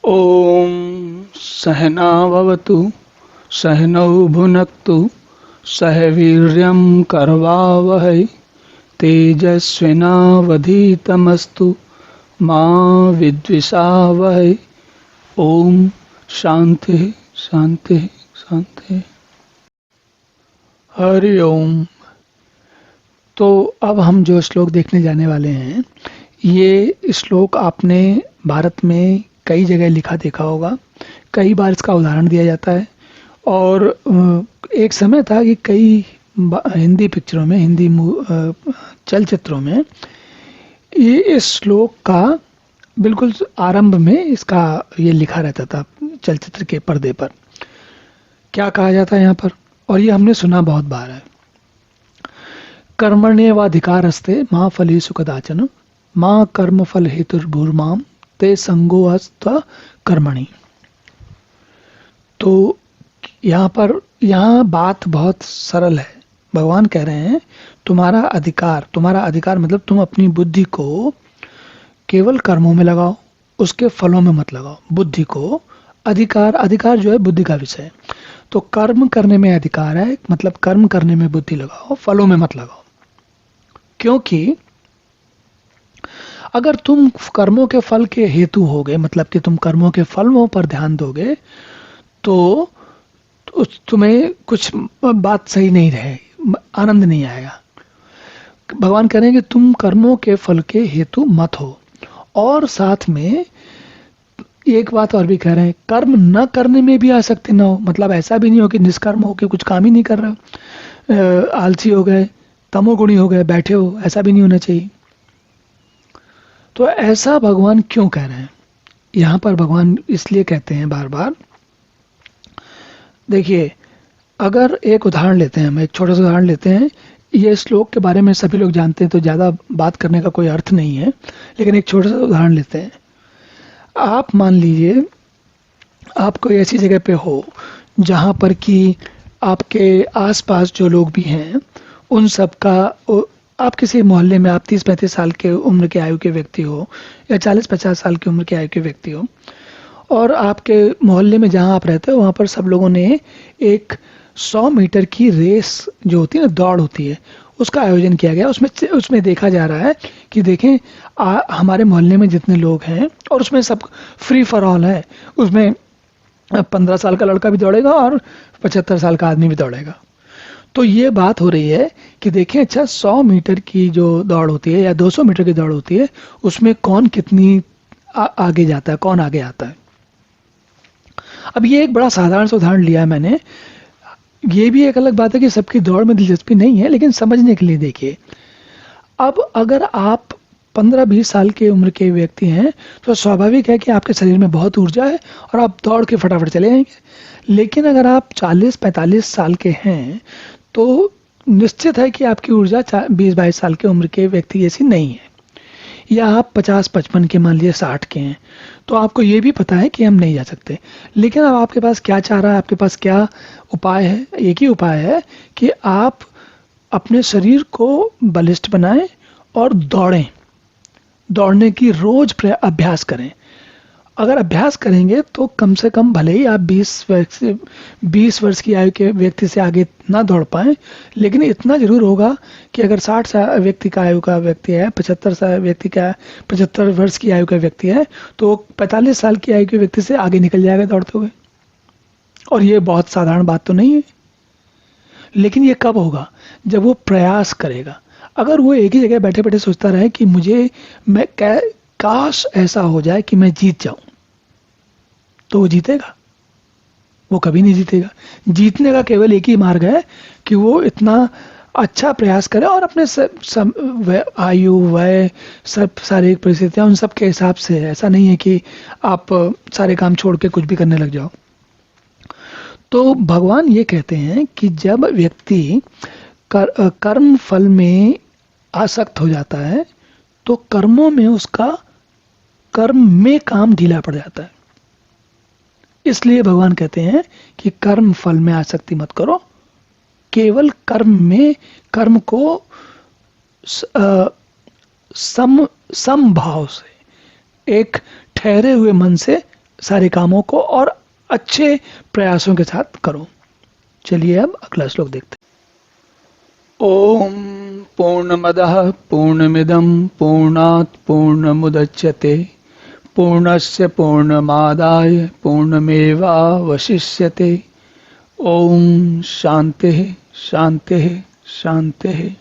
ॐ सहना भवतु सहनौ भुनक्तु सह वीर्यं करवावहै तेजस्विनावधीतमस्तु मा विद्विषावहै। ओम शांति शांति शांति। हरि ओम। तो अब हम जो श्लोक देखने जाने वाले हैं, ये श्लोक आपने भारत में कई जगह लिखा देखा होगा, कई बार इसका उदाहरण दिया जाता है। और एक समय था कि कई हिंदी पिक्चरों में, हिंदी चलचित्रों में ये इस श्लोक का बिल्कुल आरंभ में इसका ये लिखा रहता था चलचित्र के पर्दे पर। क्या कहा जाता है यहाँ पर, और ये हमने सुना बहुत बार है। कर्मण्येवाधिकारस्ते मा फलेषु कदाचन मा कर्मफल हेतुर्भुर्मां ते संगोऽस्त्व कर्मणि। तो यहाँ बात बहुत सरल है। भगवान कह रहे हैं तुम्हारा अधिकार मतलब तुम अपनी बुद्धि को केवल कर्मों में लगाओ, उसके फलों में मत लगाओ। बुद्धि को अधिकार जो है बुद्धि का विषय है। तो कर्म करने में अधिकार है, मतलब कर्म करने में बुद्धि लगाओ, फलों में मत लगाओ। क्योंकि अगर तुम कर्मों के फल के हेतु होगे, मतलब कि तुम कर्मों के फलों पर ध्यान दोगे, तो तुम्हें कुछ बात सही नहीं रहे, आनंद नहीं आएगा। भगवान कह रहे हैं कि तुम कर्मों के फल के हेतु मत हो। और साथ में एक बात और भी कह रहे हैं, कर्म न करने में भी आसक्ति न हो। मतलब ऐसा भी नहीं हो कि निष्कर्म हो के कुछ काम ही नहीं कर रहे हो, आलसी हो गए, तमोगुणी हो गए, बैठे हो, ऐसा भी नहीं होना चाहिए। तो ऐसा भगवान क्यों कह रहे हैं? यहाँ पर भगवान इसलिए कहते हैं बार बार। देखिए, अगर एक उदाहरण लेते हैं, हम एक छोटा सा उदाहरण लेते हैं। ये श्लोक के बारे में सभी लोग जानते हैं, तो ज़्यादा बात करने का कोई अर्थ नहीं है, लेकिन एक छोटा सा उदाहरण लेते हैं। आप मान लीजिए आप कोई ऐसी जगह पे हो जहाँ पर कि आपके आसपास जो लोग भी हैं उन सब का, आप किसी मोहल्ले में आप 30-35 साल के उम्र के आयु के व्यक्ति हो या 40-50 साल की उम्र के आयु के व्यक्ति हो, और आपके मोहल्ले में जहाँ आप रहते हो वहाँ पर सब लोगों ने एक 100 मीटर की रेस जो होती है ना, दौड़ होती है, उसका आयोजन किया गया। उसमें देखा जा रहा है कि देखें हमारे मोहल्ले में जितने लोग हैं, और उसमें सब फ्री फॉर ऑल है, उसमें 15 साल का लड़का भी दौड़ेगा और 75 साल का आदमी भी दौड़ेगा। तो ये बात हो रही है कि देखें, अच्छा 100 मीटर की जो दौड़ होती है या 200 मीटर की दौड़ होती है, उसमें कौन कितनी आगे जाता है, कौन आगे आता है। अब ये एक बड़ा साधारण सा उदाहरण लिया है मैंने। ये भी एक अलग बात है कि सबकी दौड़ में दिलचस्पी नहीं है, लेकिन समझने के लिए देखिए। अब अगर आप 15-20 साल के उम्र के व्यक्ति हैं, तो स्वाभाविक है कि आपके शरीर में बहुत ऊर्जा है और आप दौड़ के फटाफट चले जाएंगे। लेकिन अगर आप 40-45 साल के हैं, तो निश्चित है कि आपकी ऊर्जा 20-22 साल के उम्र के व्यक्ति जैसी नहीं है। या आप 50-55 के, मान लीजिए 60 के हैं, तो आपको ये भी पता है कि हम नहीं जा सकते। लेकिन अब आपके पास क्या चाह रहा है, आपके पास क्या उपाय है? एक ही उपाय है कि आप अपने शरीर को बलिष्ठ बनाएं और दौड़ें, दौड़ने की रोज अभ्यास करें। अगर अभ्यास करेंगे तो कम से कम, भले ही आप 20 वर्ष की आयु के व्यक्ति से आगे ना दौड़ पाएं, लेकिन इतना जरूर होगा कि अगर 60 साल व्यक्ति का आयु का व्यक्ति है, 75 वर्ष की आयु का व्यक्ति है, तो 45 साल की आयु के व्यक्ति से आगे निकल जाएगा दौड़ते हुए। और ये बहुत साधारण बात तो नहीं है। लेकिन ये कब होगा? जब वो प्रयास करेगा। अगर वो एक ही जगह बैठे बैठे सोचता रहे कि मैं काश ऐसा हो जाए कि मैं जीत जाऊं, तो वो जीतेगा? वो कभी नहीं जीतेगा। जीतने का केवल एक ही मार्ग है कि वो इतना अच्छा प्रयास करे और अपने आयु, वय, सब शारीरिक परिस्थितियां, उन सब के हिसाब से। ऐसा नहीं है कि आप सारे काम छोड़ के कुछ भी करने लग जाओ। तो भगवान ये कहते हैं कि जब व्यक्ति कर्म फल में आसक्त हो जाता है, तो कर्मों में उसका कर्म में काम ढीला पड़ जाता है। इसलिए भगवान कहते हैं कि कर्म फल में आसक्ति मत करो, केवल कर्म को समभाव से, एक ठहरे हुए मन से सारे कामों को और अच्छे प्रयासों के साथ करो। चलिए अब अगला श्लोक देखते हैं। ओम पूर्णमदः पूर्णमिदं पूर्णात् पूर्णमुदच्यते पूर्णस्य पूर्णमादाय पूर्णमेवावशिष्यते। ओम शांति शांति शांति।